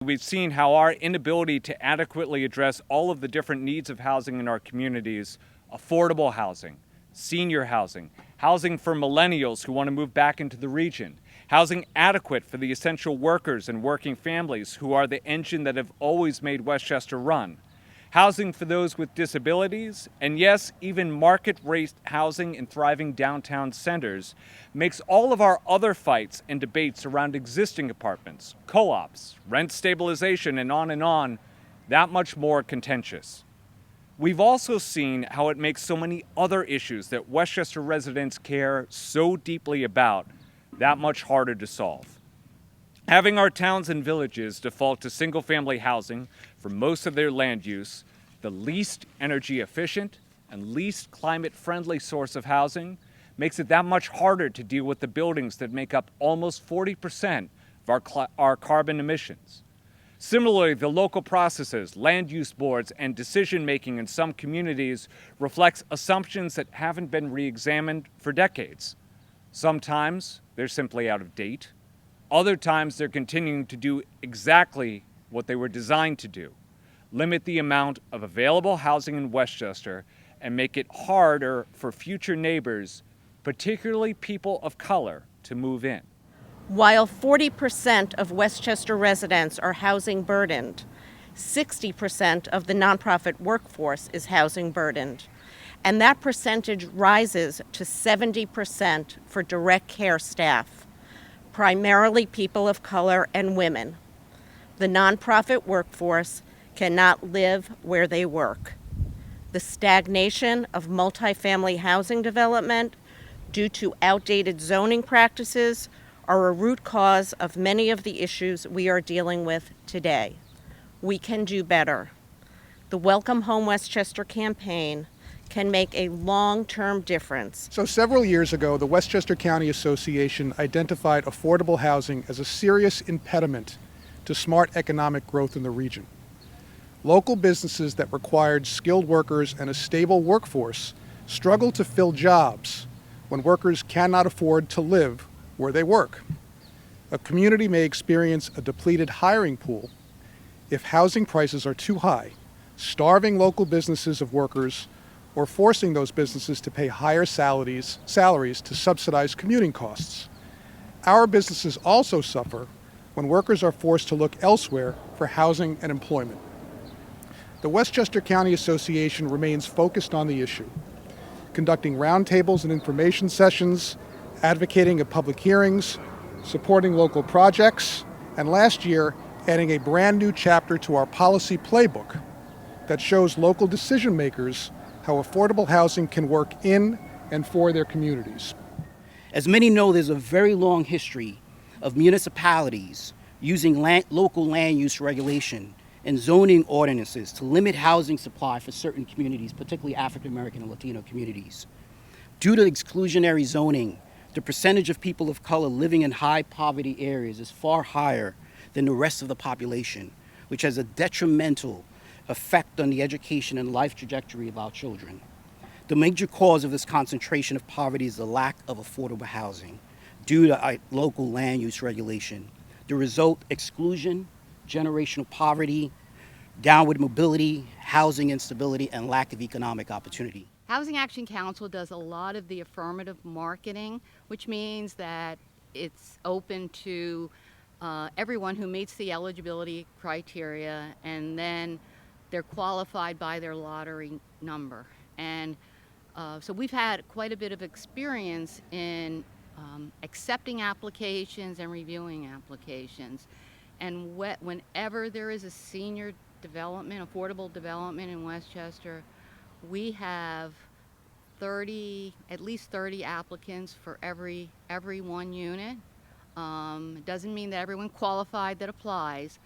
we've seen how our inability to adequately address all of the different needs of housing in our communities, affordable housing, senior housing, housing for millennials who want to move back into the region, housing adequate for the essential workers and working families who are the engine that have always made Westchester run, housing for those with disabilities, and yes, even market-rate housing in thriving downtown centers makes all of our other fights and debates around existing apartments, co-ops, rent stabilization, and on that much more contentious. We've also seen how it makes so many other issues that Westchester residents care so deeply about that much harder to solve. Having our towns and villages default to single-family housing for most of their land use, the least energy efficient and least climate-friendly source of housing, makes it that much harder to deal with the buildings that make up almost 40% of our carbon emissions. Similarly, the local processes, land use boards, and decision-making in some communities reflects assumptions that haven't been re-examined for decades. Sometimes they're simply out of date. Other times they're continuing to do exactly what they were designed to do: limit the amount of available housing in Westchester and make it harder for future neighbors, particularly people of color, to move in. While 40% of Westchester residents are housing burdened, 60% of the nonprofit workforce is housing burdened, and that percentage rises to 70% for direct care staff, primarily people of color and women. The nonprofit workforce cannot live where they work. The stagnation of multifamily housing development due to outdated zoning practices are a root cause of many of the issues we are dealing with today. We can do better. The Welcome Home Westchester campaign can make a long-term difference. So several years ago, the Westchester County Association identified affordable housing as a serious impediment to smart economic growth in the region. Local businesses that required skilled workers and a stable workforce struggle to fill jobs when workers cannot afford to live where they work. A community may experience a depleted hiring pool if housing prices are too high, starving local businesses of workers or forcing those businesses to pay higher salaries to subsidize commuting costs. Our businesses also suffer when workers are forced to look elsewhere for housing and employment. The Westchester County Association remains focused on the issue, conducting roundtables and information sessions, advocating at public hearings, supporting local projects, and last year adding a brand new chapter to our policy playbook that shows local decision makers how affordable housing can work in and for their communities. As many know, there's a very long history of municipalities using local land use regulation and zoning ordinances to limit housing supply for certain communities, particularly African American and Latino communities. Due to exclusionary zoning, the percentage of people of color living in high poverty areas is far higher than the rest of the population, which has a detrimental effect on the education and life trajectory of our children. The major cause of this concentration of poverty is the lack of affordable housing due to local land use regulation. The result: exclusion, generational poverty, downward mobility, housing instability, and lack of economic opportunity. Housing Action Council does a lot of the affirmative marketing, which means that it's open to everyone who meets the eligibility criteria, and then they're qualified by their lottery number. And so we've had quite a bit of experience in accepting applications and reviewing applications. And whenever there is a senior development, affordable development in Westchester, we have at least 30 applicants for every one unit. It doesn't mean that everyone qualified that applies.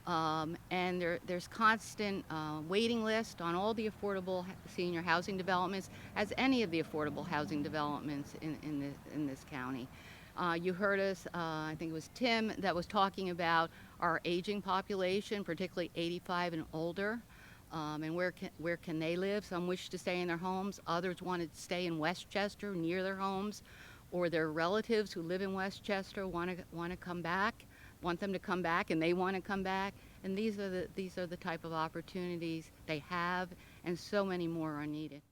And there's constant waiting list on all the affordable senior housing developments, as any of the affordable housing developments in this county. You heard us, I think it was Tim, that was talking about our aging population, particularly 85 and older, and where can they live? Some wish to stay in their homes, others want to stay in Westchester near their homes, or their relatives who live in Westchester want to come back, want them to come back, and they want to come back. And these are the type of opportunities they have, and so many more are needed.